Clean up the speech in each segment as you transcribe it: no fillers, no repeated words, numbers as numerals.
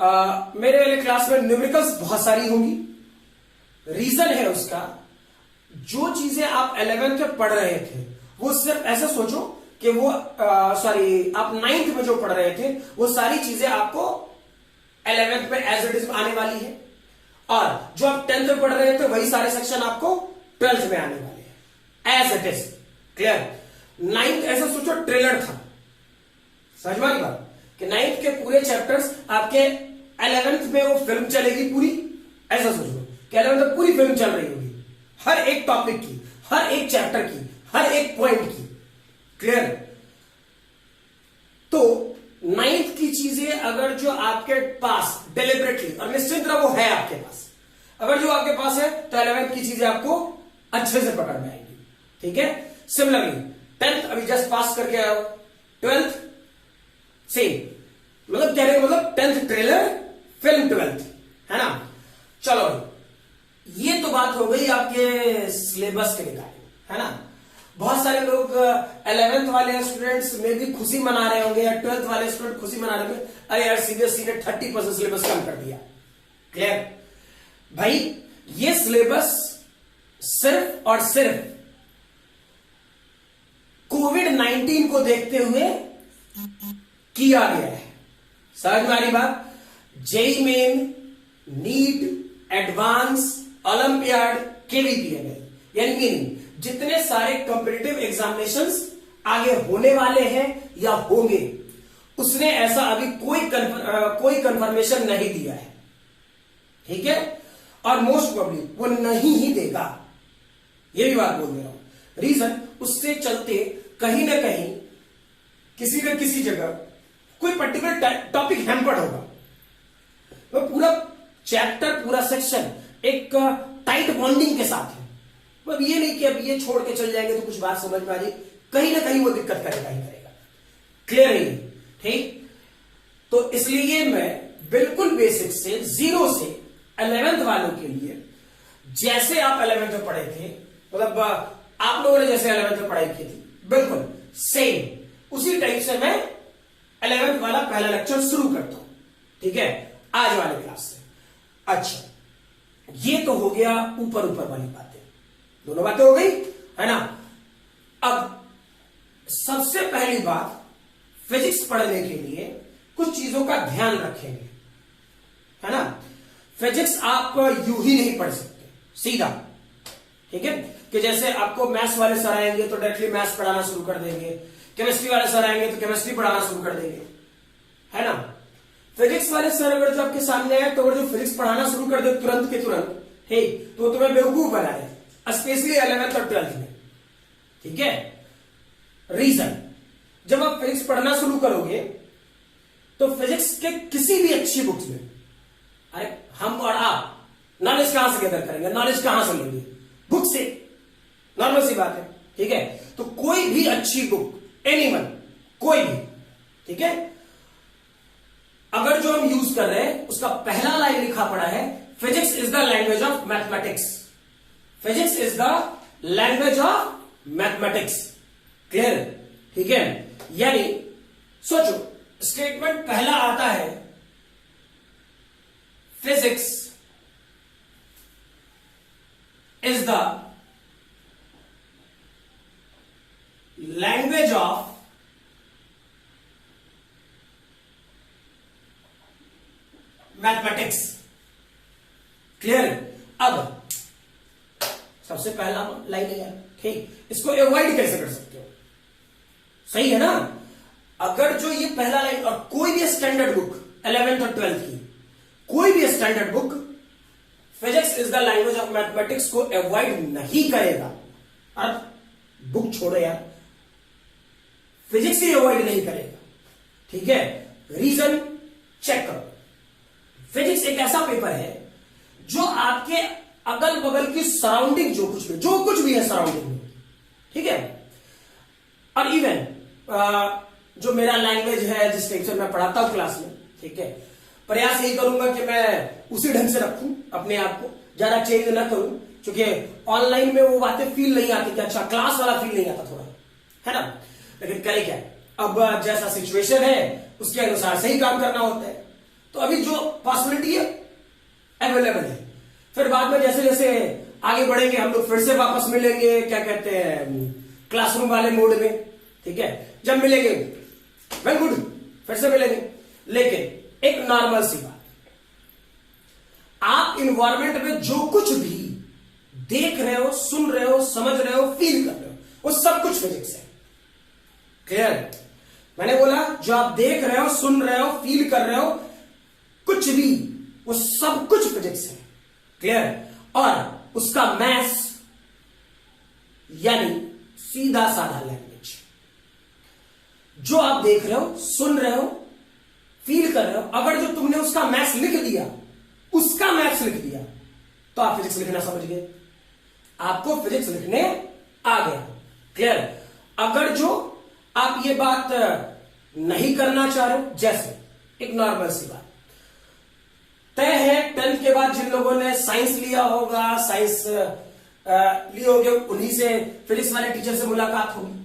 मेरे वाले क्लास में न्यूमेरिकल्स बहुत सारी होंगी। रीजन है उसका, जो चीजें आप 11th में पढ़ रहे थे वो सिर्फ ऐसा सोचो कि वो आप 9th में जो पढ़ रहे थे वो सारी चीजें आपको 11th में एज इट इज आने वाली है, और जो आप 10th में पढ़ रहे थे वही सारे सेक्शन आपको 12th में आने वाले हैं as it is. Clear? 9th ऐसा सोचो ट्रेलर था, समझ में आ गई बात कि 9th के पूरे चैप्टर्स आपके 11th में वो फिल्म चलेगी पूरी। ऐसा सोचो कि 11th में पूरी फिल्म चल रही होगी, हर एक टॉपिक की, हर एक चैप्टर की, हर एक पॉइंट की। क्लियर? तो 9th की चीजें अगर जो आपके पास डिलिबरेटली और निश्चित वो है आपके पास, अगर जो आपके पास है तो 11th की चीजें आपको अच्छे से पकड़ में आएंगी। ठीक है? सिमिलरली 10th अभी जस्ट पास करके आया हो, 12th सेम, मतलब कहने का मतलब 10th ट्रेलर फिल्म 12th, है ना। चलो ये तो बात हो गई आपके सिलेबस के रिगार्डिंग, है ना। बहुत सारे लोग 11th वाले स्टूडेंट्स में भी खुशी मना रहे होंगे या 12th वाले स्टूडेंट खुशी मना रहे होंगे, अरे यार सीबीएसई ने 30% सिलेबस कम कर दिया। क्लियर? भाई ये सिलेबस सिर्फ और सिर्फ कोविड-19 को देखते हुए किया गया है। समझ में आ रही बात? JEE main, NEET, advanced, olympiad, K V P M L, यानी मीनिंग जितने सारे कॉम्पिटिटिव एग्जामिनेशंस आगे होने वाले हैं या होंगे, उसने ऐसा अभी कोई कंफर्मेशन नहीं दिया है। ठीक है? और मोस्ट प्रोबेबली वो नहीं ही देगा, ये भी बात बोल दे रहा हूं। रीजन उससे चलते कहीं ना कहीं किसी न किसी जगह कोई पर्टिकुलर टॉपिक हैम्पर्ड होगा। वो पूरा चैप्टर, पूरा सेक्शन एक टाइट बॉन्डिंग के साथ है। अब ये नहीं कि अब ये छोड़ के चल जाएंगे तो कुछ बात समझ में आ जाए, कहीं ना कहीं वो दिक्कत करेगा ही करेगा। क्लियर है? ठीक? तो इसलिए मैं बिल्कुल बेसिक से, जीरो से 11th वालों के लिए, जैसे आप 11th में पढ़े थे, मतलब आप लोगों ने जैसे 11th में पढ़ाई की थी, बिल्कुल सेम उसी टाइप से मैं 11th वाला पहला लेक्चर शुरू करता हूं। ठीक है? आज वाले क्लास से। अच्छा, ये तो हो गया ऊपर ऊपर वाली बातें, दोनों बातें हो गई, है ना। अब सबसे पहली बात, फिजिक्स पढ़ने के लिए कुछ चीजों का ध्यान रखेंगे, है ना। फिजिक्स आप यूं ही नहीं पढ़ सकते सीधा। ठीक है? कि जैसे आपको मैथ्स वाले सर आएंगे तो डायरेक्टली मैथ्स पढ़ाना शुरू कर देंगे, केमिस्ट्री वाले सर आएंगे तो केमिस्ट्री पढ़ाना शुरू कर देंगे, है ना। फिजिक्स वाले सर अगर जो आपके सामने आए तो अगर जो फिजिक्स पढ़ाना शुरू कर दे तुरंत के तुरंत, ठीक, तो तुम्हें बेवकूफ बना रहे, स्पेशली 11th और 12th में। ठीक है? रीजन, जब आप फिजिक्स पढ़ना शुरू करोगे तो फिजिक्स के किसी भी अच्छी बुक्स में, अरे हम और आप नॉलेज कहां से गैदर करेंगे, नॉलेज कहां से लेंगे? बुक से, नॉर्मल सी बात है। ठीक है? तो कोई भी अच्छी बुक, एनीवन, कोई भी, ठीक है, अगर जो हम यूज कर रहे हैं उसका पहला लाइन लिखा पड़ा है, physics is the language of mathematics. Physics is the language of mathematics. Clear? ठीक है? यानी सोचो, स्टेटमेंट पहला आता है, physics is the language of mathematics. Clear? अब सबसे पहला लाइन है, ठीक, इसको अवॉइड कैसे कर सकते हो? सही है ना। अगर जो ये पहला लाइन, और कोई भी स्टैंडर्ड बुक 11th और 12th की, कोई भी standard book physics is the language of mathematics को अवॉइड नहीं करेगा। अब बुक छोड़ो यार, फिजिक्स ही अवॉइड नहीं करेगा। ठीक है? रीजन चेक करो। फिजिक्स एक ऐसा पेपर है जो आपके अगल बगल की सराउंडिंग, जो कुछ भी है सराउंडिंग में, ठीक है, और इवन जो मेरा लैंग्वेज है, जिस टाइप से मैं पढ़ाता हूं क्लास में, ठीक है, प्रयास यही करूंगा कि मैं उसी ढंग से रखूं अपने आप को, ज्यादा चेंज ना करूं, क्योंकि ऑनलाइन में वो बातें फील नहीं आती कि अच्छा क्लास वाला फील नहीं आता थोड़ा, है ना। लेकिन करें क्या, अब जैसा सिचुएशन है उसके अनुसार सही काम करना होता है। तो अभी जो पॉसिबिलिटी है अवेलेबल है। फिर बाद में जैसे जैसे आगे बढ़ेंगे हम लोग फिर से वापस मिलेंगे, क्या कहते हैं, क्लासरूम वाले मोड में। ठीक है, जब मिलेंगे वेल गुड, फिर से मिलेंगे। लेकिन एक नॉर्मल सी बात, आप इन्वायरमेंट में जो कुछ भी देख रहे हो, सुन रहे हो, समझ रहे हो, फील कर रहे हो, वो सब कुछ फिजिक्स है। क्लियर? मैंने बोला जो आप देख रहे हो, सुन रहे हो, फील कर रहे हो, कुछ भी, वो सब कुछ फिजिक्स है। क्लियर? और उसका मैथ्स यानी सीधा साधा लैंग्वेज, जो आप देख रहे हो, सुन रहे हो, फील कर रहे हो, अगर जो तुमने उसका मैथ्स लिख दिया, उसका मैथ्स लिख दिया, तो आप फिजिक्स लिखना समझ गए, आपको फिजिक्स लिखने आ गया। क्लियर? अगर जो आप ये बात नहीं करना चाह रहे हो, जैसे एक नॉर्मल सी बात तय है, 10th के बाद जिन लोगों ने साइंस लिया होगा, साइंस लिए होगे, उन्हीं से फिजिक्स वाले टीचर से मुलाकात होगी,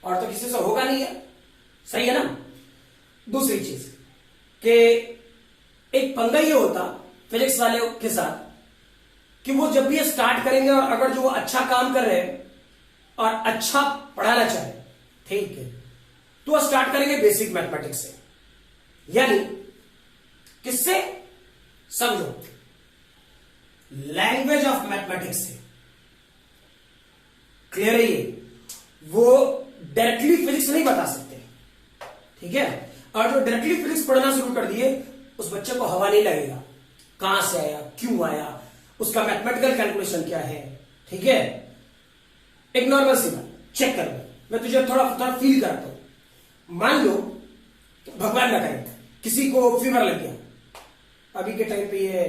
और तो किसी से होगा नहीं है। सही है ना? दूसरी चीज कि एक पंगा ये होता फिजिक्स वाले के साथ कि वो जब भी ये स्टार्ट करेंगे, और अगर जो वो अच्छा काम कर रहे हैं और अच्छा पढ़ाना चाहे, ठीक है, तो वो स्टार्ट करेंगे बेसिक मैथमेटिक्स से, यानी किससे? समझो, लैंग्वेज ऑफ मैथमेटिक्स से। क्लियर है ये? वो डायरेक्टली फिजिक्स नहीं बता सकते, ठीक है, और जो डायरेक्टली फिजिक्स पढ़ना शुरू कर दिए, उस बच्चे को हवा नहीं लगेगा, कहां से आया, क्यों आया, उसका मैथमेटिकल कैलकुलेशन क्या है। ठीक है, एक नॉर्मल सी बात चेक कर लो, मैं तुझे थोड़ा थोड़ा फील कराता हूं। मान लो भगवान ना करे किसी को फीवर लग गया, अभी के टाइम पे ये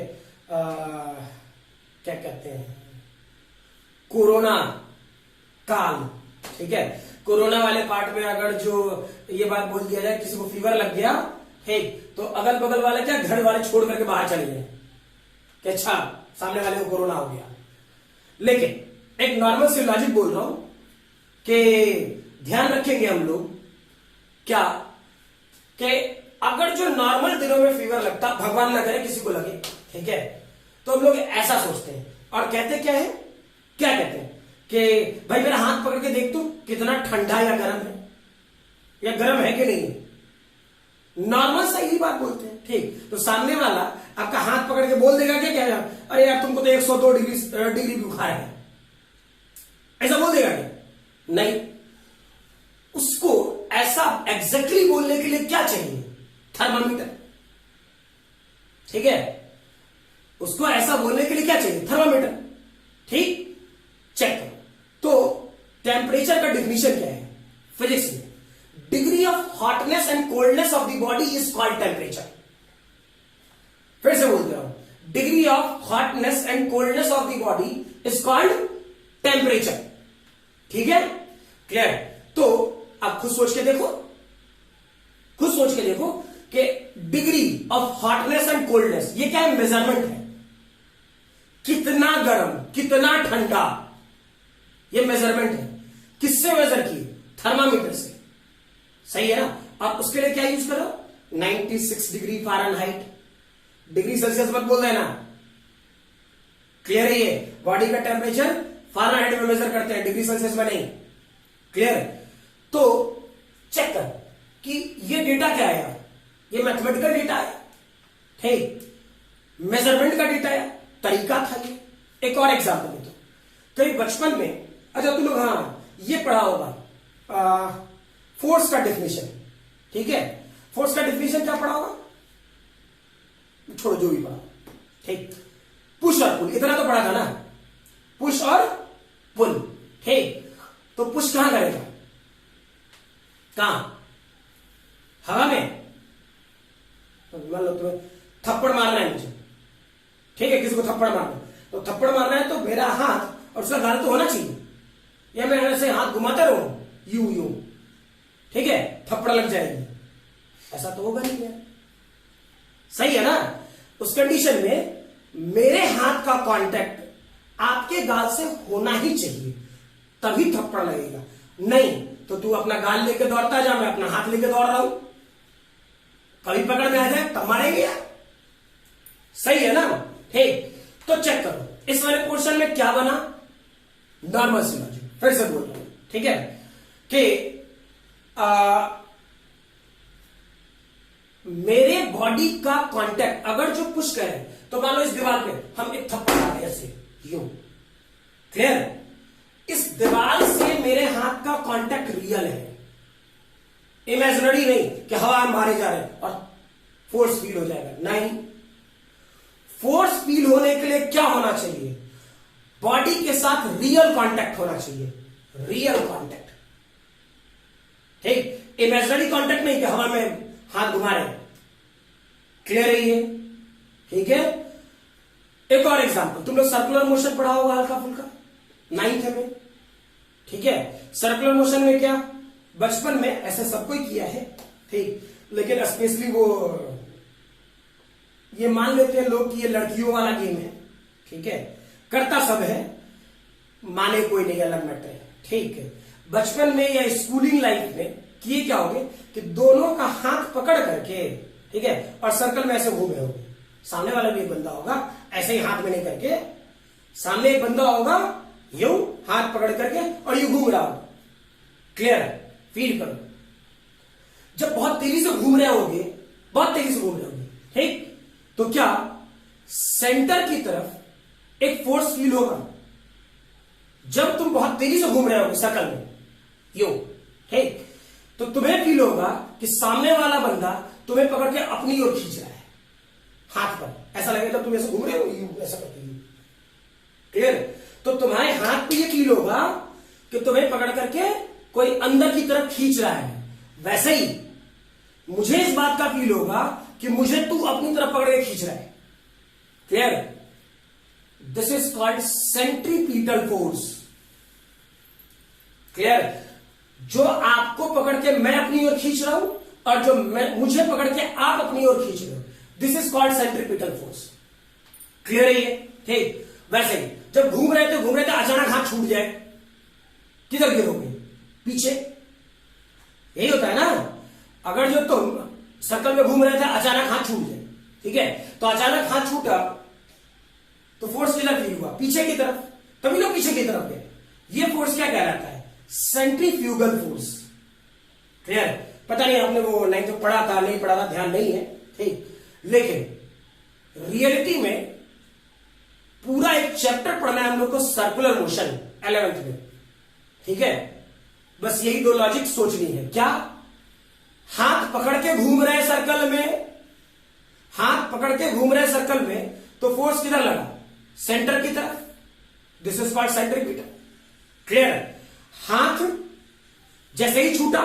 क्या कहते हैं, कोरोना काल, ठीक है, कोरोना वाले पार्ट में अगर जो ये बात बोल दिया जाए किसी को फीवर लग गया, ठीक, तो अगल बगल वाले क्या, घर वाले छोड़ करके बाहर चले गए कि अच्छा सामने वाले को कोरोना हो गया। लेकिन एक नॉर्मल से लॉजिक बोल रहा हूं कि ध्यान रखेंगे हम लोग क्या, कि अगर जो नॉर्मल दिनों में फीवर लगता, भगवान ना करे किसी को लगे, ठीक है, तो हम लोग ऐसा सोचते हैं और कहते क्या है, क्या कहते हैं कि भाई मेरा हाथ पकड़ के देख तू कितना ठंडा या गर्म है, या गर्म है कि नहीं। नॉर्मल सा ही बात बोलते हैं, ठीक, तो सामने वाला आपका हाथ पकड़ के बोल देगा क्या, अरे यार तुमको तो 102 डिग्री बुखार है, ऐसा बोल देगा क्या? नहीं, उसको ऐसा एग्जैक्टली बोलने के लिए क्या चाहिए? थर्मामीटर। ठीक है, उसको ऐसा बोलने के लिए क्या चाहिए? थर्मामीटर। ठीक, चेक करो। तो टेम्परेचर का डिफिनीशन क्या है फिजिक्स में? Degree of hotness and coldness of the body is called temperature. फिर से बोलते रहो, degree of hotness and coldness of the body is called temperature. ठीक है, क्लियर? तो आप खुद सोच के देखो, खुद सोच के देखो कि degree of hotness and coldness ये क्या है? मेजरमेंट है, कितना गर्म कितना ठंडा, ये मेजरमेंट है। किससे मेजर किए? थर्मामीटर से। सही है ना? आप उसके लिए क्या यूज करो? 96 डिग्री फ़ारेनहाइट, डिग्री सेल्सियस मत बोल देना। क्लियर है? ये बॉडी का टेम्परेचर फ़ारेनहाइट में मेजर करते हैं, डिग्री सेल्सियस में नहीं। क्लियर? तो चेक कर कि ये डेटा क्या आया, ये मैथमेटिकल डेटा आया, ठीक, मेजरमेंट का डेटा आया, तरीका था ये। एक और एग्जाम्पल दे दो, कई बचपन में, अच्छा तुम लोग हाँ ये पढ़ा होगा फोर्स का डेफिनेशन। ठीक है, फोर्स का डेफिनेशन क्या पढ़ा होगा? छोड़ो जो भी पढ़ा, ठीक, पुश और पुल इतना तो पढ़ा था ना, पुश और पुल। ठीक, तो पुश कहां करेगा? कहां? हवा में। तो मान लो तुम्हें थप्पड़ मारना है मुझे, ठीक है, किसी को थप्पड़ मारना है, तो थप्पड़ मारना है तो मेरा हाथ और उसका गाल तो होना चाहिए, या मैं ऐसे हाथ घुमाता रहूं यूं यूं, ठीक है, थप्पड़ लग जाएगी, ऐसा तो होगा नहीं यार। सही है ना? उस कंडीशन में मेरे हाथ का कांटेक्ट आपके गाल से होना ही चाहिए, तभी थप्पड़ लगेगा। नहीं तो तू अपना गाल लेके दौड़ता जा, मैं अपना हाथ लेके दौड़ रहा हूं, कभी पकड़ में आ जाए तब मारेंगे यार, सही है ना। ठीक, तो चेक करो इस वाले पोर्शन में क्या बना, नॉर्मल सी लॉजिक, फिर से बोल रहा हूं, ठीक है, कि मेरे बॉडी का कांटेक्ट अगर जो पुश करे, तो मान लो इस दीवार पे हम एक थप्पड़ आ गए ऐसे यूं, क्लियर, इस दीवार से मेरे हाथ का कांटेक्ट रियल है, इमेजिनरी नहीं कि हवा मारे जा रहे हैं और फोर्स फील हो जाएगा, नहीं। फोर्स फील होने के लिए क्या होना चाहिए, बॉडी के साथ रियल कांटेक्ट होना चाहिए, रियल कांटेक्ट, ठीक, इमेजिनरी कांटेक्ट नहीं कि हवा में हाथ घुमा रहे, क्लियर है ये, ठीक है। एक और एग्जांपल, तुम लोग सर्कुलर मोशन पढ़ा होगा हल्का फुल्का 9th में, ठीक है। सर्कुलर मोशन में क्या, बचपन में ऐसे सबको ही किया है, ठीक, लेकिन स्पेशली वो ये मान लेते हैं लोग कि ये लड़कियों वाला गेम है, ठीक है, करता सब है, माने कोई नहीं, अलग मैटर है, ठीक है। बचपन में या स्कूलिंग लाइफ में किए क्या होगे कि दोनों का हाथ पकड़ करके, ठीक है, और सर्कल में ऐसे घूमे होगे, सामने वाला भी एक बंदा होगा ऐसे ही हाथ में नहीं करके, सामने एक बंदा होगा यूं हाथ पकड़ करके और यूं घूम रहा होगा, क्लियर, फील करो। जब बहुत तेजी से घूम रहे होगे, बहुत तेजी से घूम रहे होगे, ठीक, तो क्या सेंटर की तरफ एक फोर्स फील होगा जब तुम बहुत तेजी से घूम रहे होगे सर्कल में यूं, ठीक, तो तुम्हें फील होगा कि सामने वाला बंदा तुम्हें पकड़ के अपनी ओर खींच रहा है हाथ पर, ऐसा लगेगा जब तुम ऐसे घूम रहे हो यूं ऐसा करके, क्लियर। तो तुम्हारे हाथ पे ये फील होगा कि तुम्हें पकड़ करके कोई अंदर की तरफ खींच रहा है, वैसे ही मुझे इस बात का फील होगा कि मुझे तू अपनी तरफ पकड़ के खींच रहा है, clear. This is called centripetal force, clear. जो आपको पकड़ के मैं अपनी ओर खींच रहा हूं और जो मुझे पकड़ के आप अपनी ओर खींच रहे हो, this is called centripetal force, clear है ये, ठीक। वैसे ही जब घूम रहे थे अचानक हाथ छूट जाए, किधर गिरोगे, पीछे, यही होता है ना। अगर जो तुम सर्कल में घूम रहे थे अचानक हाथ छूट जाए, ठीक है, तो अचानक हाथ छूटा तो फोर्स किधर फील हुआ, पीछे की तरफ, तभी लोग पीछे की तरफ गए, ये फोर्स क्या कहलाता है, सेंट्रीफ्यूगल फोर्स, क्लियर। पता नहीं आपने वो लाइन तो पढ़ा था नहीं पढ़ा था, ध्यान नहीं है, ठीक, लेकिन रियलिटी में पूरा एक चैप्टर पढ़ना है हम लोग को सर्कुलर मोशन 11th में, ठीक है। बस यही दो लॉजिक सोचनी है, क्या, हाथ पकड़ के घूम रहे सर्कल में, हाथ पकड़ के घूम रहे सर्कल में, तो फोर्स किधर लगा, सेंटर की तरफ, this is called centripetal, clear. हाथ जैसे ही छूटा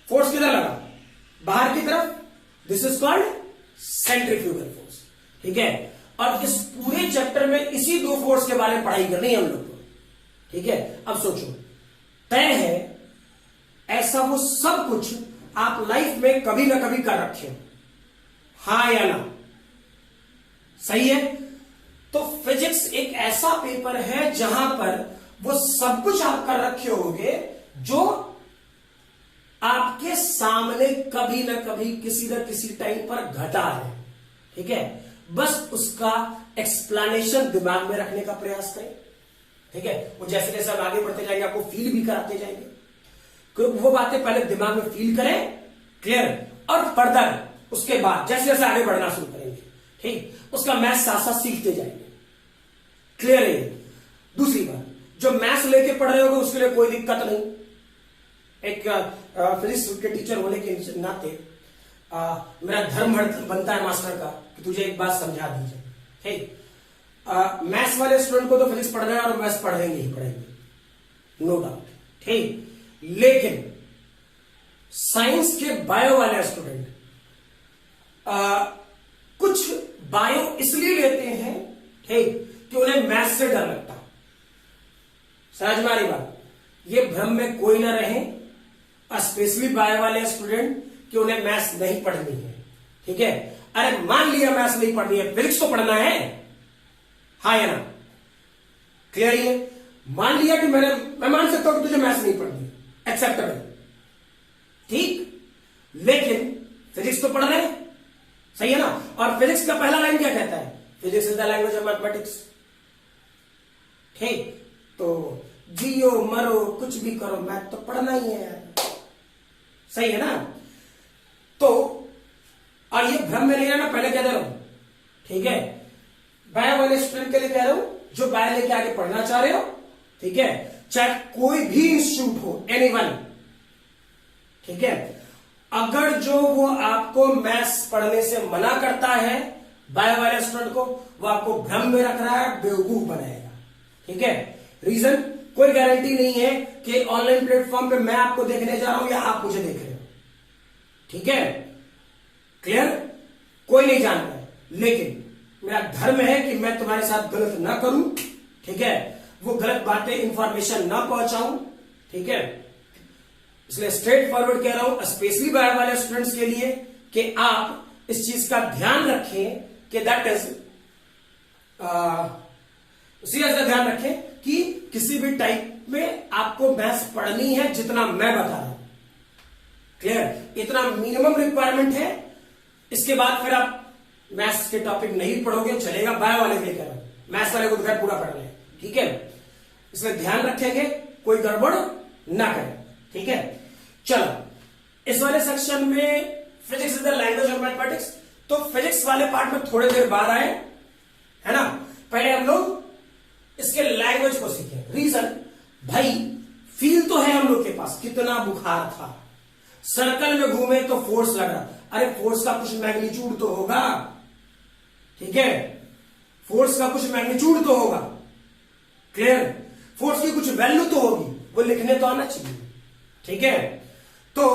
फोर्स किधर लगा, बाहर की तरफ, this is called centrifugal force, ठीक है। और इस पूरे चैप्टर में इसी दो फोर्स के बारे में पढ़ाई करनी है हम लोग को, ठीक है। अब सोचो, तय है ऐसा वो सब कुछ आप लाइफ में कभी ना कभी कर रखे हो, हां या ना, सही है। तो फिजिक्स एक ऐसा पेपर है जहां पर वो सब कुछ आप कर रखे होंगे जो आपके सामने कभी ना कभी किसी न किसी टाइम पर घटा है, ठीक है। बस उसका एक्सप्लेनेशन दिमाग में रखने का प्रयास करें, ठीक है। वो जैसे जैसे आप आगे बढ़ते जाएंगे आपको फील भी कराते जाएंगे, क्योंकि वो बातें पहले दिमाग में फील करें, क्लियर, और फर्दर उसके बाद जैसे जैसे आगे बढ़ना शुरू करेंगे, ठीक, उसका मैथ साथ साथ सीखते जाएंगे, क्लियर है। दूसरी बात, जो मैथ्स लेके पढ़ रहे होगे उसके लिए कोई दिक्कत नहीं, एक फिजिक्स के टीचर होने के नाते मेरा धर्म बनता है मास्टर का कि तुझे एक बात समझा दीजिए, ठीक। मैथ्स वाले स्टूडेंट को तो फिजिक्स पढ़ना है और मैथ्स पढ़ेंगे ही पढ़ेंगे, नो डाउट, ठीक। लेकिन साइंस के बायो वाले स्टूडेंट कुछ बायो इसलिए लेते हैं, ठीक, कि उन्हें मैथ्स से डर लगता, समझ में आ रही बात। ये भ्रम में कोई ना रहे, स्पेशली बायो वाले स्टूडेंट, कि उन्हें मैथ्स नहीं पढ़नी है, ठीक है। अरे मान लिया मैथ्स नहीं पढ़नी है, फिजिक्स तो पढ़ना है, हाँ या ना, क्लियर है। मान लिया कि मैं मान सकता हूं कि तुझे मैथ्स नहीं पढ़नी है, एक्सेप्टेबल, ठीक। लेकिन फिजिक्स तो पढ़ रहे हैं, सही है ना। और फिजिक्स का पहला लाइन क्या कहता है? Physics is the language of mathematics. ठीक, तो जियो मरो कुछ भी करो, मैथ तो पढ़ना ही है यार, सही है ना। तो और ये भ्रम में नहीं रहना, पहले कह दे रहा हूं, ठीक है। बायो वाले स्टूडेंट के लिए कह रहा हूं जो बायो लेके आगे पढ़ना चाह रहे हो, ठीक है, चाहे कोई भी इंस्टीट्यूट हो, एनीवन, ठीक है। अगर जो वो आपको मैथ्स पढ़ने से मना करता है, बायो वाले स्टूडेंट को, वो आपको भ्रम में रख रहा है, बेवकूफ बनाएगा, ठीक है। रीजन, कोई गारंटी नहीं है कि ऑनलाइन प्लेटफॉर्म पे मैं आपको देखने जा रहा हूं या आप मुझे देख रहे हो, ठीक है, क्लियर। कोई नहीं जानता है, लेकिन मेरा धर्म है कि मैं तुम्हारे साथ गलत ना करूं, ठीक है, वो गलत बातें इंफॉर्मेशन ना पहुंचाऊं, ठीक है। इसलिए स्ट्रेट फॉरवर्ड कह रहा हूं, स्पेशली बायो वाले स्टूडेंट्स के लिए, कि आप इस चीज का ध्यान रखें कि दैट इज सीरियस का ध्यान रखें कि किसी भी टाइप में आपको मैथ्स पढ़नी है जितना मैं बता रहा हूं, क्लियर। इतना मिनिमम रिक्वायरमेंट है, इसके बाद फिर आप मैथ्स के टॉपिक नहीं पढ़ोगे चलेगा, बायो वाले के लिए कह रहा हूं, मैथ्स वाले को घर पूरा पढ़ लें, ठीक है। इसलिए ध्यान रखेंगे, कोई गड़बड़ ना करें, ठीक है। चलो इस वाले सेक्शन में physics is the language of mathematics, तो फिजिक्स वाले पार्ट में थोड़ी देर बाद आए, है ना। पहले हम लोग इसके लैंग्वेज को सीखें। रीजन, भाई फील तो है हम लोग के पास, कितना बुखार था, सर्कल में घूमे तो फोर्स लगा, अरे फोर्स का कुछ मैग्नीट्यूड तो होगा, ठीक है, फोर्स का कुछ मैग्नीट्यूड तो होगा, क्लियर। फोर्स की कुछ वैल्यू तो होगी, वो लिखने तो आना चाहिए, ठीक है। तो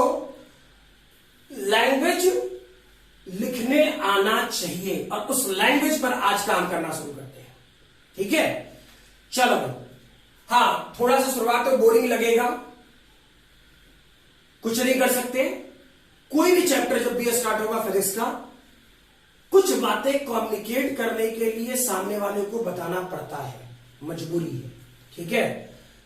लैंग्वेज लिखने आना चाहिए, और उस लैंग्वेज पर आज काम करना शुरू करते हैं, ठीक है। चलो भाई, हाँ थोड़ा सा शुरुआत तो बोरिंग लगेगा, कुछ नहीं कर सकते, कोई भी चैप्टर जब भी स्टार्ट होगा फिजिक्स का, कुछ बातें कम्युनिकेट करने के लिए सामने वाले को बताना पड़ता है, मजबूरी है, ठीक है।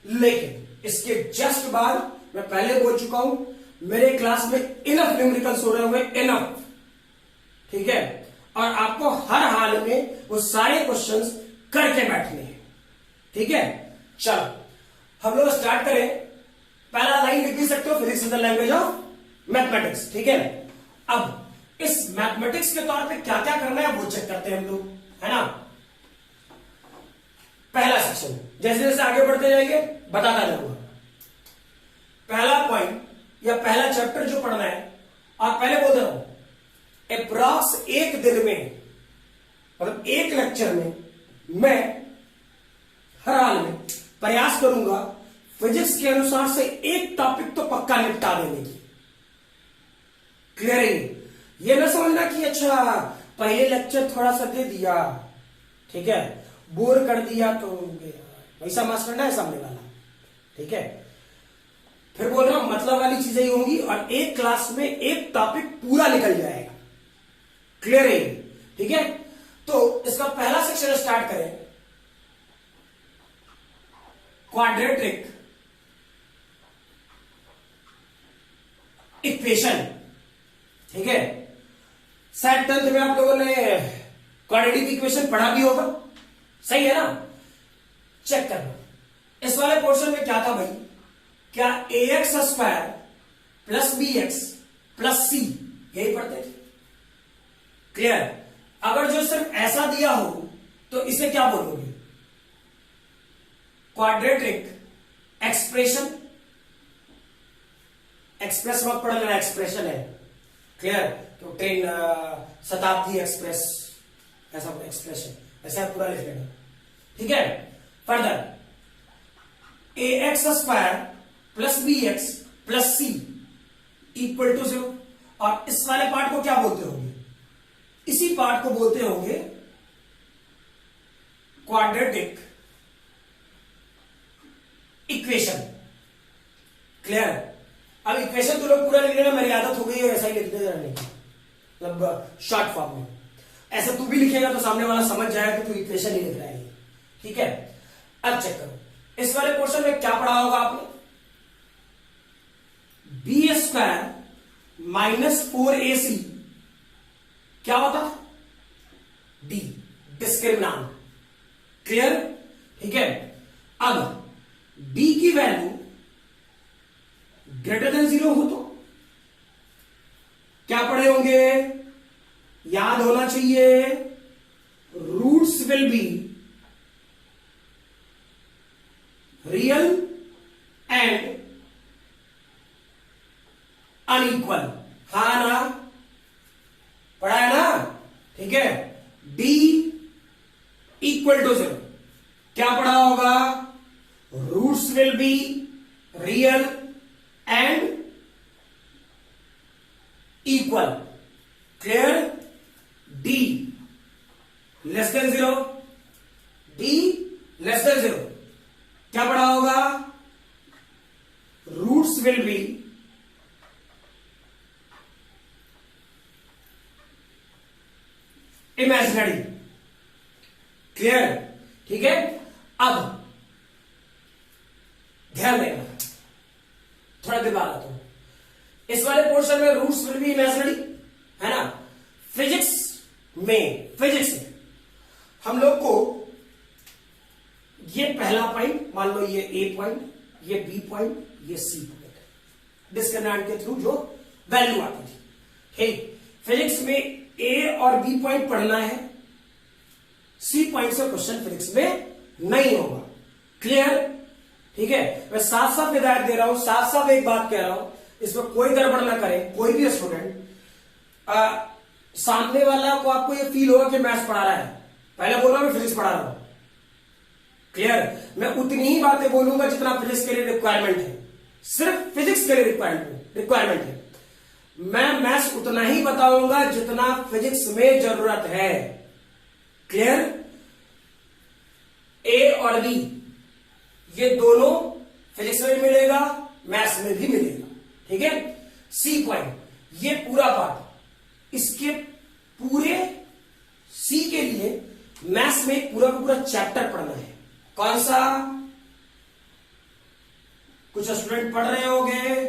लेकिन इसके जस्ट बाद मैं पहले बोल चुका हूं, मेरे क्लास में इनफ न्यूमेरिकल्स हो रहे हुए, इनफ, ठीक है। और आपको हर हाल में वो सारे क्वेश्चंस करके बैठने हैं, ठीक है। चलो हम लोग स्टार्ट करें। पहला लाइन लिख भी सकते हो, physics is the language of mathematics, ठीक है। अब इस मैथमेटिक्स के तौर पे क्या क्या करना है वो चेक करते हैं हम लोग, है ना। पहला सेक्शन, जैसे जैसे आगे बढ़ते जाएंगे बताता जाऊंगा। पहला पॉइंट या पहला चैप्टर जो पढ़ना है, और पहले बोल रहा हूं, अप्रॉक्स एक दिन में, मतलब एक लेक्चर में मैं हर हाल में प्रयास करूंगा फिजिक्स के अनुसार से एक टॉपिक तो पक्का निपटा देने की, क्लियर है। ये ना समझना कि अच्छा पहले लेक्चर थोड़ा सा दे दिया, ठीक है, बोर कर दिया तो वैसा मास्टर ना है सामने वाला, ठीक है। फिर बोल रहा हूं मतलब वाली चीजें ही होंगी, और एक क्लास में एक टॉपिक पूरा निकल जाएगा, क्लियर है, ठीक है। तो इसका पहला सेक्शन स्टार्ट करें, क्वाड्रेटिक इक्वेशन, ठीक है। शायद 10th में आप लोगों ने क्वाड्रेटिक इक्वेशन पढ़ा भी होगा, सही है ना। चेक करना, इस वाले पोर्शन में क्या था भाई, क्या ax square plus bx plus c यही पढ़ते थे, क्लियर। अगर जो सिर्फ ऐसा दिया हो तो इसे क्या बोलोगे, क्वाड्रेटिक एक्सप्रेशन, एक्सप्रेस मत पढ़ लेना, एक्सप्रेशन है, क्लियर। तो 10 शताब्दी एक्सप्रेस, ऐसा एक्सप्रेशन, ऐसा पूरा लिख लेना, ठीक है। Further ax square plus bx plus c equal to 0, और इस वाले पार्ट को क्या बोलते होंगे, इसी पार्ट को बोलते होंगे क्वाड्रेटिक इक्वेशन, क्लियर। अब इक्वेशन तो लोग पूरा लिख लेना, मेरी आदत हो गई है ऐसा ही लिखते रहने की, मतलब शॉर्ट फॉर्म में। ऐसा तू भी लिखेगा तो सामने वाला समझ जाएगा कि तू इक्वेशन ही लिख रहा है, ठीक है। अब चेक करो, इस वाले पोर्शन में क्या पढ़ा होगा आपने, बी स्क्वायर -4ac क्या होता? डी, डिस्क्रिमिनांट। क्लियर? ठीक है। अब डी की वैल्यू ग्रेटर देन 0 हो तो क्या पढ़े होंगे? याद होना चाहिए, roots will be real and unequal. हाँ ना, पढ़ा है ना? ठीक है। डी इक्वल टू 0 क्या पढ़ा होगा? Roots will be real and equal. Clear? D less than 0, D less than 0 क्या पढ़ा होगा? Roots will be imaginary. Clear? ठीक है। अब ध्यान देना, थोड़ा देर बाद आता हूं। इस वाले पोर्शन में रूट्स विल बी इमेजिनरी है ना। फिजिक्स में हम लोग को ये पहला पॉइंट मान लो, ये ए पॉइंट, ये बी पॉइंट, ये सी पॉइंट, डिस्क्रिमिनेंट के थ्रू जो वैल्यू आती थी। हे, फिजिक्स में ए और बी पॉइंट पढ़ना है, सी पॉइंट से क्वेश्चन फिजिक्स में नहीं होगा। क्लियर? ठीक है। मैं साफ साफ हिदायत दे रहा हूं, साफ साफ एक बात कह रहा हूं, इसमें कोई गड़बड़ ना करे कोई भी स्टूडेंट। सामने वाला को आपको ये फील होगा कि मैथ्स पढ़ा रहा है, पहले बोला मैं फिजिक्स पढ़ा रहा हूं। क्लियर? मैं उतनी ही बातें बोलूंगा जितना फिजिक्स के लिए रिक्वायरमेंट है, सिर्फ फिजिक्स के लिए रिक्वायरमेंट है। मैं मैथ्स उतना ही बताऊंगा जितना फिजिक्स में जरूरत है। क्लियर? ए और बी ये दोनों फिजिक्स में मिलेगा, मैथ्स में भी मिलेगा। ठीक है। सी पॉइंट, ये पूरा पार्ट, इसके पूरे सी के लिए मैथ्स में पूरा का पूरा चैप्टर पढ़ना है। कौन सा? कुछ स्टूडेंट पढ़ रहे होंगे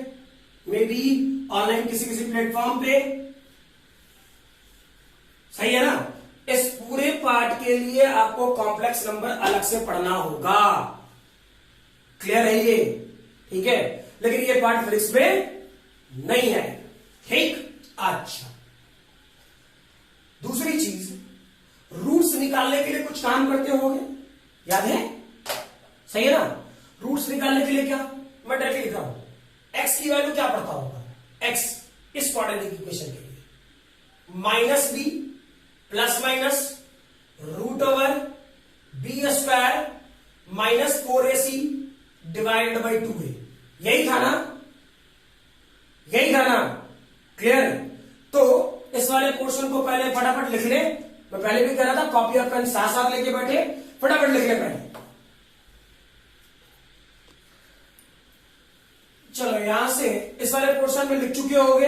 मे बी ऑनलाइन किसी प्लेटफॉर्म पे, सही है ना। इस पूरे पार्ट के लिए आपको कॉम्प्लेक्स नंबर अलग से पढ़ना होगा। क्लियर है ये? ठीक है। लेकिन ये पार्ट फिजिक्स में नहीं है। ठीक? अच्छा, दूसरी चीज, रूट्स निकालने के लिए कुछ काम करते होंगे, याद है? सही है ना। रूट्स निकालने के लिए क्या, मैं डायरेक्टली लिख रहा हूं, एक्स की वैल्यू क्या पड़ता होगा? एक्स इस क्वाड्रेटिक इक्वेशन के लिए -b plus minus root over b square -4ac divided by 2a। यही था ना, यही था ना। क्लियर? तो इस वाले पोर्शन को पहले फटाफट लिख ले। मैं पहले भी कह रहा था, कॉपी और पेन साथ साथ लेके बैठे, फटाफट लिख ले पहले। चलो, यहां से इस वाले पोर्शन में लिख चुके होगे।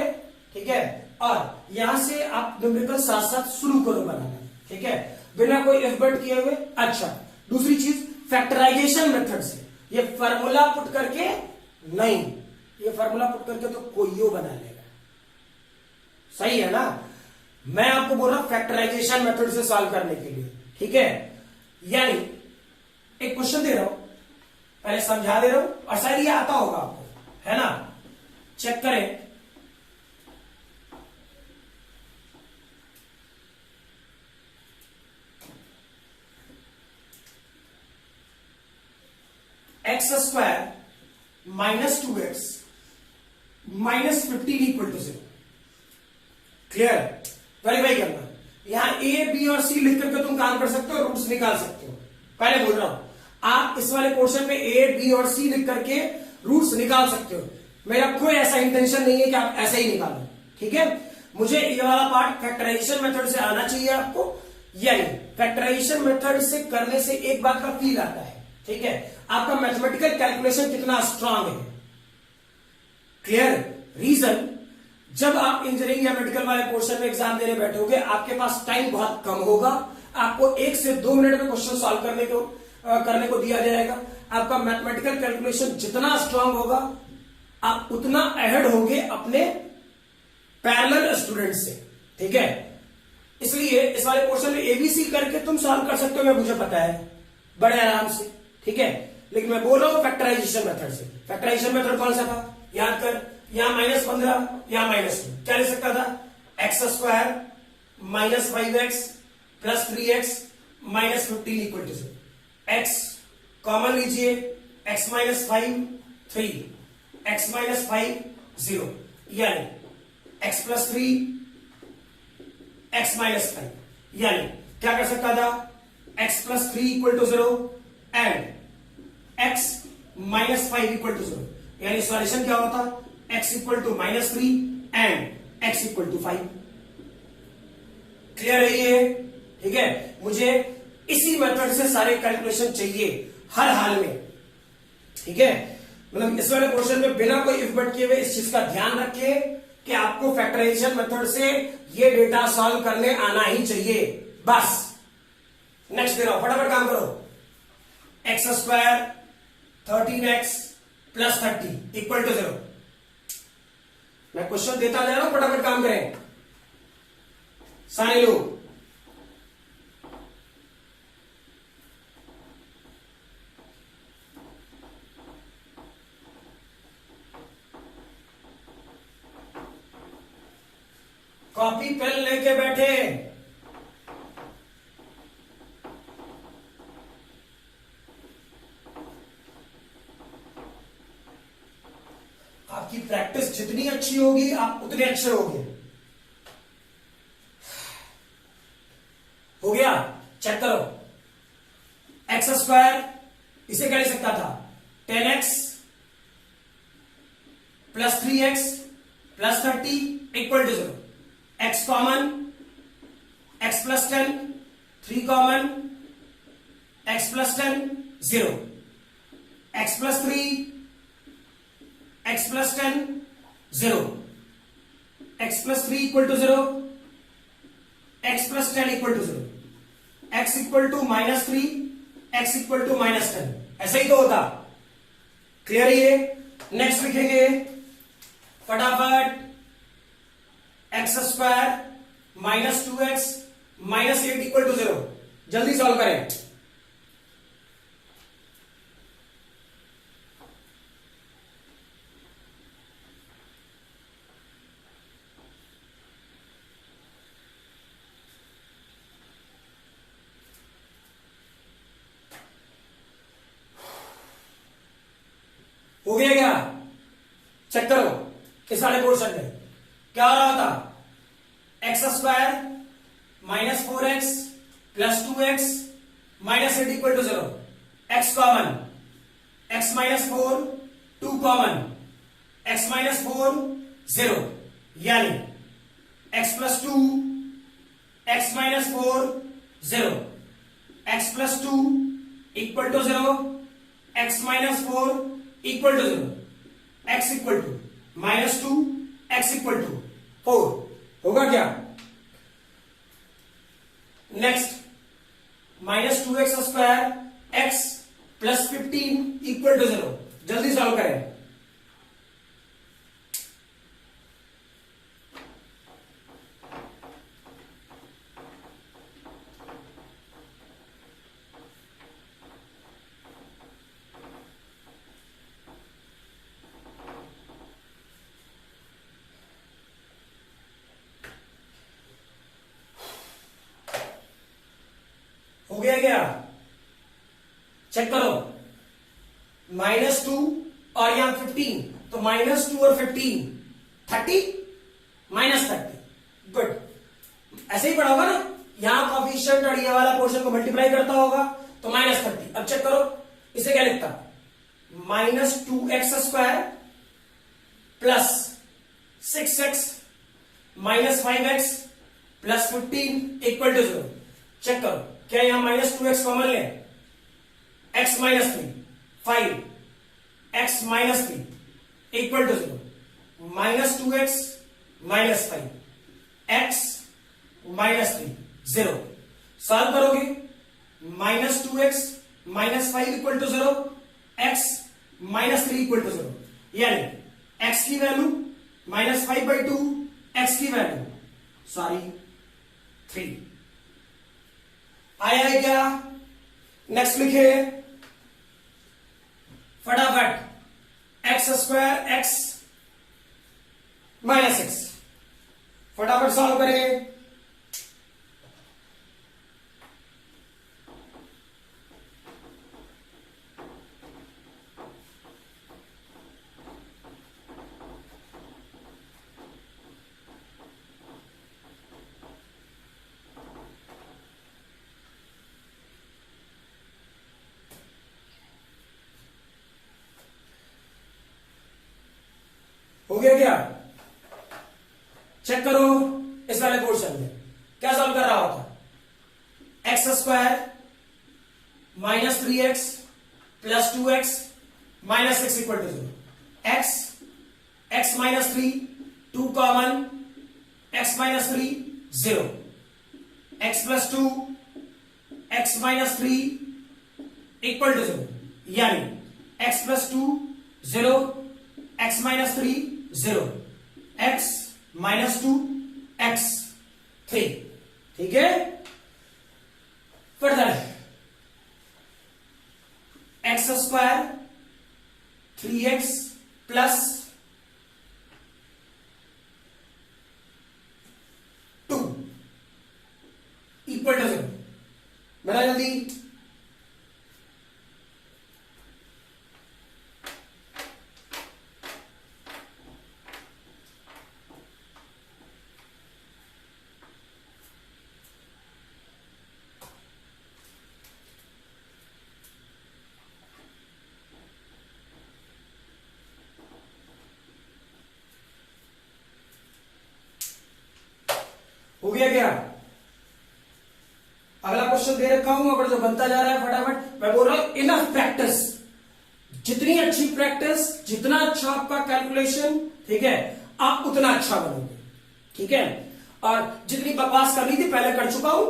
ठीक है। और यहां से आप न्यूमेरिकल साथ साथ शुरू करो बनाना। ठीक है, बिना कोई एफर्ट किए हुए। अच्छा, दूसरी चीज, फैक्टराइजेशन मेथड से ये फार्मूला पुट करके नहीं, ये फार्मूला पुट करके तो कोई बना लेगा। सही है ना। मैं आपको बोल रहा हूं फैक्टराइजेशन मेथड से सॉल्व करने के लिए। ठीक है। यानी एक क्वेश्चन दे रहा हूं, पहले समझा दे रहा हूं, और शायद ये आता होगा आपको, है ना। चेक करें। X square -2x -15 equal to 0। Clear? Verify करना। यहां ए बी और सी लिख करके तुम काम कर सकते हो, रूट्स निकाल सकते हो। पहले बोल रहा हूं, आप इस वाले पोर्शन में ए बी और सी लिख करके रूट्स निकाल सकते हो। मेरा कोई ऐसा इंटेंशन नहीं है कि आप ऐसे ही निकालो। ठीक है। मुझे ये वाला पार्ट फैक्टराइजेशन मेथड से आना चाहिए आपको, यानी फैक्टराइजेशन मेथड से करने से एक बात का फील आता है। ठीक है, आपका मैथमेटिकल कैलकुलेशन कितना स्ट्रांग है। क्लियर? रीजन, जब आप इंजीनियरिंग या मेडिकल वाले पोर्शन में एग्जाम देने बैठोगे, आपके पास टाइम बहुत कम होगा। आपको 1 से 2 मिनट में क्वेश्चन सॉल्व करने को दिया जाएगा। आपका मैथमेटिकल कैलकुलेशन जितना स्ट्रांग होगा, आप उतना अहेड होंगे अपने पैरेलल स्टूडेंट से, ठीक है। इसलिए इस वाले पोर्शन में एबीसी करके तुम सॉल्व कर सकते हो, मैं मुझे पता है बड़े आराम से, ठीक है। लेकिन मैं बोल रहा हूं फैक्टराइजेशन मेथड से। फैक्टराइजेशन मेथड कौन सा था, याद कर, यहां -15, यहां -2, क्या ले सकता था, x² -5x + 3x -15 = 0। x common लीजिए, x - 5 3, x - 5 0, यानी x + 3 x - 5, यानी क्या कर सकता था, x + 3 = 0 एंड x - 5 = 0, यानी सॉल्यूशन क्या होता, x = -3 एंड x = 5। क्लियर है ये, ठीक है। मुझे इसी मेथड से सारे कैलकुलेशन चाहिए हर हाल में, ठीक है। मतलब इस वाले पोर्शन में बिना कोई इफ बट किए हुए इस चीज का ध्यान रखिए कि आपको फैक्टराइजेशन मेथड से ये डेटा सॉल्व करने आना ही चाहिए, बस। नेक्स्ट दे रहा हूं, फटाफट काम करो। x² 13x + 30 = 0। मैं क्वेश्चन देता जा रहा हूं, फटाफट काम करें सारे लोग। कॉपी पेन लेके बैठे, आपकी प्रैक्टिस जितनी अच्छी होगी आप उतने अच्छे होगे। हो गया, चेक करो। x² इसे क्या लिख सकता था, 10x + 3x + 30 = 0। x common, x + 10, 3 common, x + 10 0, x + 3 x + 10 0, x + 3 = 0, x + 10 = 0, x = -3, x = -10, ऐसा ही तो होता। क्लियर है ये। नेक्स्ट लिखेंगे फटाफट, x² -2x -8 = 0। जल्दी सॉल्व करें। हो गया क्या, चेक करो। इस वाले पोर्शन में क्या हो रहा था, x² -4x + 2x -8 = 0, x common, x - 4 2 common, x - 4 0, यानी x + 2 x - 4 0, x + 2 = 0, x - 4 = 0, x = -2, x = 4। होगा क्या, नेक्स्ट -2x² x + 15 = 0। जल्दी सॉल्व करें। हो गया क्या, चेक करो। -2 और यहां 15, तो -2 और 15 30 -30, गुड। ऐसे ही पढ़ा होगा ना, यहां कोफिशिएंट और ये वाला पोर्शन को मल्टीप्लाई करता होगा तो -30। अब चेक करो, इसे क्या लिखता, -2x² + 6x - 5x + 15 = 0। चेक करो, क्या यहां -2x कॉमन ले, x - 3 5, x - 3 = 0, -2x - 5 x - 3 0। Solve करोगे, -2x - 5 = 0, x - 3 = 0, यानी x की वैल्यू -5/2, एक्स की वैल्यू सॉरी 3 आया है क्या? नेक्स्ट लिखे फटाफट x square x minus x, फटाफट सॉल्व करें। हो गया क्या? चेक करो इस वाले पोर्शन में क्या सॉल्व कर रहा होता। X square minus 3x plus 2x minus 6 equal to 0। X minus 3 2 common, x minus 3 0, x plus 2 x minus 3 equal to 0, यानी x plus 2 0, x minus 3 0, x minus 2 x 3। ठीक है, further x square 3x plus 2 equal to 0। बना जल्दी। हो गया क्या? अगला question दे रखा हूं, अगर जो बनता जा रहा है फटाफट मैं बोल रहा हूं इनफ प्रैक्टिस। जितनी अच्छी प्रैक्टिस, जितना अच्छा आपका कैलकुलेशन, ठीक है, आप उतना अच्छा बनोगे। ठीक है, और जितनी बकवास करनी थी पहले कर चुका हूं।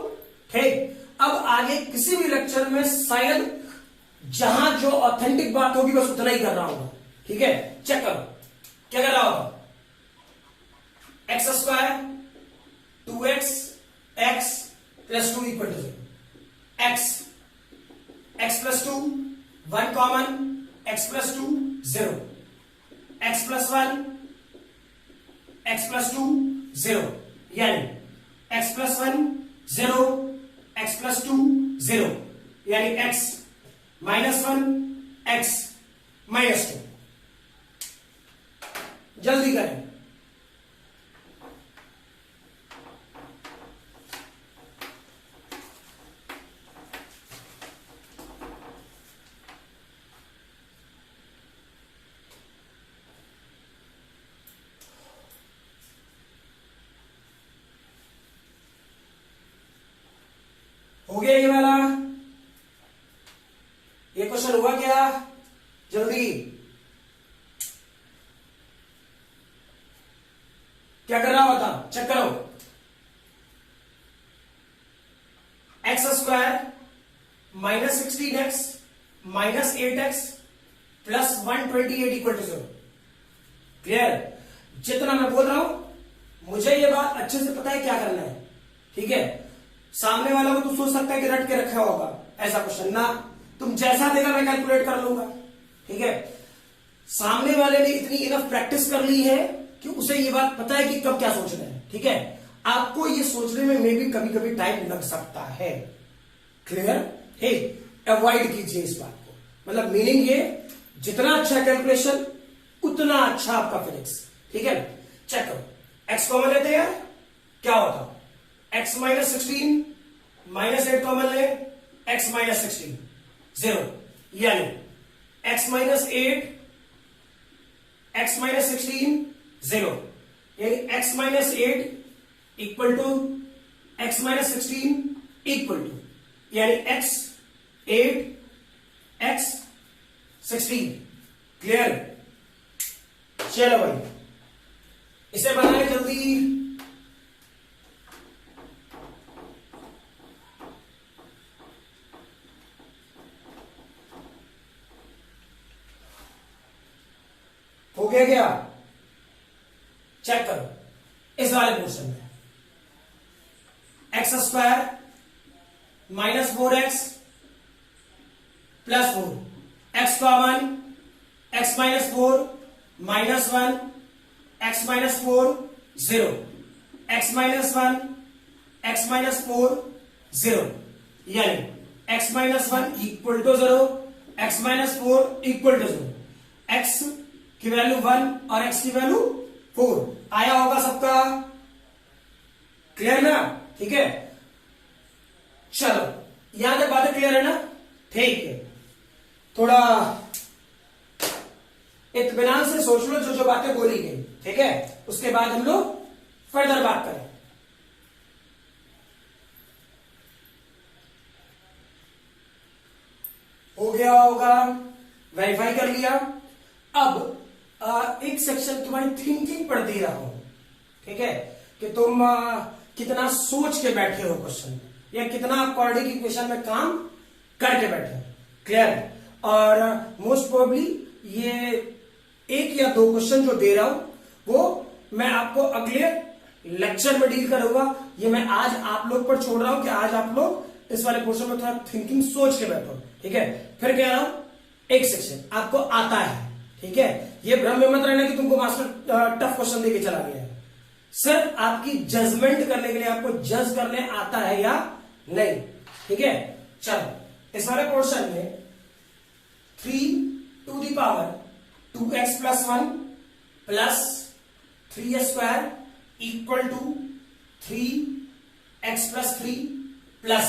ठीक, अब आगे किसी भी लेक्चर में शायद जहां जो ऑथेंटिक बात होगी बस उतना ही कर रहा हूं। ठीक है, चेक करो क्या कर रहा होगा। X square 2x x plus 2 equal to 0, x plus 2 1 common, x plus 2 0, x plus 1 x plus 2 0, यानी एक्स प्लस 1 0, एक्स प्लस 2 0, यानी एक्स माइनस 1 एक्स माइनस 2। जल्दी करें। हो गया ये वाला? ये क्वेश्चन हुआ क्या? जल्दी क्या कर रहा होता, चेक करो। X square minus 16x minus 8x plus 128 equal to 0। Clear? जितना मैं बोल रहा हूं मुझे ये बात अच्छे से पता है क्या करना है। ठीक है, सामने वाला को तो सोच सकता है कि रट के रखा होगा ऐसा क्वेश्चन ना, तुम जैसा देगा मैं कैलकुलेट कर लूंगा। ठीक है, सामने वाले ने इतनी इनफ प्रैक्टिस कर ली है कि उसे ये बात पता है कि कब क्या सोचना है। ठीक है, आपको ये सोचने में मे भी कभी कभी टाइम लग सकता है। क्लियर? हे, अवॉइड कीजिए इस बात को। मतलब मीनिंग ये, जितना अच्छा कैलकुलेशन उतना अच्छा आपका फिजिक्स। ठीक है, चेक करो। एक्स कॉमन लेते यार, क्या होता? एक्स माइनस 16 माइनस 8 कॉमन ले, एक्स माइनस 16 0, यानी एक्स माइनस 8 एक्स माइनस 16 0, यानी x minus 8 equal to x minus 16 equal to, यानी एक्स 8 एक्स 16। क्लियर? चलो भाई इसे बनाए जल्दी। हो गया क्या? चेक करो। इस वाले पोर्शन में x square minus 4x plus 4, x common, x minus 4 minus 1, x minus 4 0, x minus 1 x minus 4 0, यानी x minus 1 equal to 0, x minus 4 equal to 0, x की वैल्यू 1 और एक्स की वैल्यू 4 आया होगा सबका, क्लियर ना? ठीक है, चलो यहां तक बातें क्लियर है ना? ठीक है, थोड़ा इत्मीनान से सोच लो जो जो बातें बोली गई, ठीक है, उसके बाद हम लोग फर्दर बात करें। हो गया होगा, वेरीफाई कर लिया। अब एक सेक्शन तुम्हारी थिंकिंग पर दे रहा हूं, ठीक है, कि तुम कितना सोच के बैठे हो क्वेश्चन में, या कितना क्वाड्रेटिक इक्वेशन में काम करके बैठे हो, क्लियर? और मोस्ट प्रोबेबली ये एक या दो क्वेश्चन जो दे रहा हूं वो मैं आपको अगले लेक्चर में डील करूंगा। ये मैं आज आप लोग पर छोड़ रहा हूं कि आज आप लोग इस वाले पोर्शन में थोड़ा थिंकिंग सोच के बैठो, ठीक है? फिर कह रहा हूं एक सेक्शन आपको आता है, ठीक है, ये भ्रम में मत रहना कि तुमको मास्टर टफ क्वेश्चन देके चला गया है। सिर्फ आपकी जजमेंट करने के लिए, आपको जज करने आता है या नहीं, ठीक है? चलो इस वाले पोर्शन में 3 to the power 2x plus 1 plus 3 square equal to 3x plus 3 plus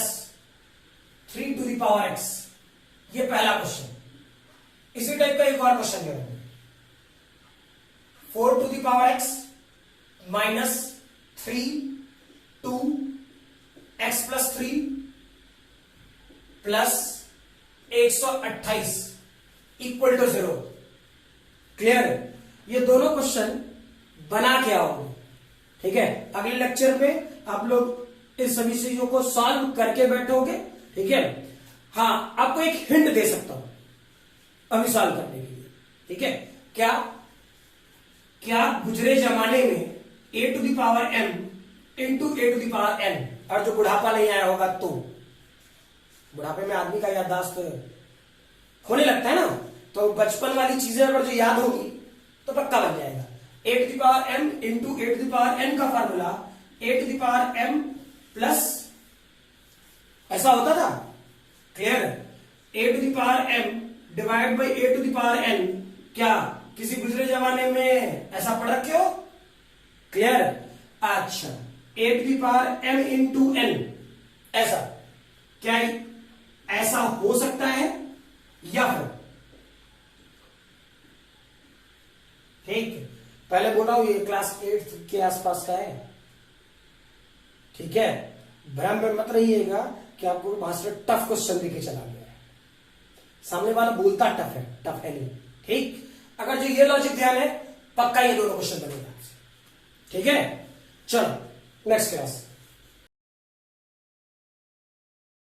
3 to the power x, ये पहला क्वेश्चन। इसी टाइप का एक और क्वेश्चन है 4 to the power x minus 3 2 x plus 3 plus 128 equal to 0, clear? ये दोनों क्वेश्चन बना के आओगे, ठीक है? अगले लेक्चर में आप लोग इस सभी चीजों को सॉल्व करके बैठोगे, ठीक है? हाँ, आपको एक हिंट दे सकता हूं अभी सॉल्व करने के लिए, ठीक है? क्या गुजरे जमाने में a to the power m into a to the power n, और जो बुढ़ापा नहीं आया होगा तो बुढ़ापे में आदमी का याददाश्त होने लगता है ना, तो बचपन वाली चीजें अगर जो याद होगी तो पक्का बन जाएगा। a to the power m into a to the power n का formula a to the power m plus ऐसा होता था, clear? a to the power m divide by a to the power n, क्या किसी गुजरे जमाने में ऐसा पढ़ रखे हो, क्लियर? अच्छा, a to the power m into n, ऐसा क्या ऐसा हो सकता है या फिर, ठीक है? पहले बोला हूं ये क्लास 8 के आसपास का है, ठीक है? भ्रम में मत रहिएगा कि आपको मास्टर टफ क्वेश्चन देके चला गया है, सामने वाला बोलता टफ है नहीं, ठीक? अगर जो ये लॉजिक ध्यान है, पक्का ये दोनों क्वेश्चन बनेगा, ठीक है? चलो नेक्स्ट क्लास।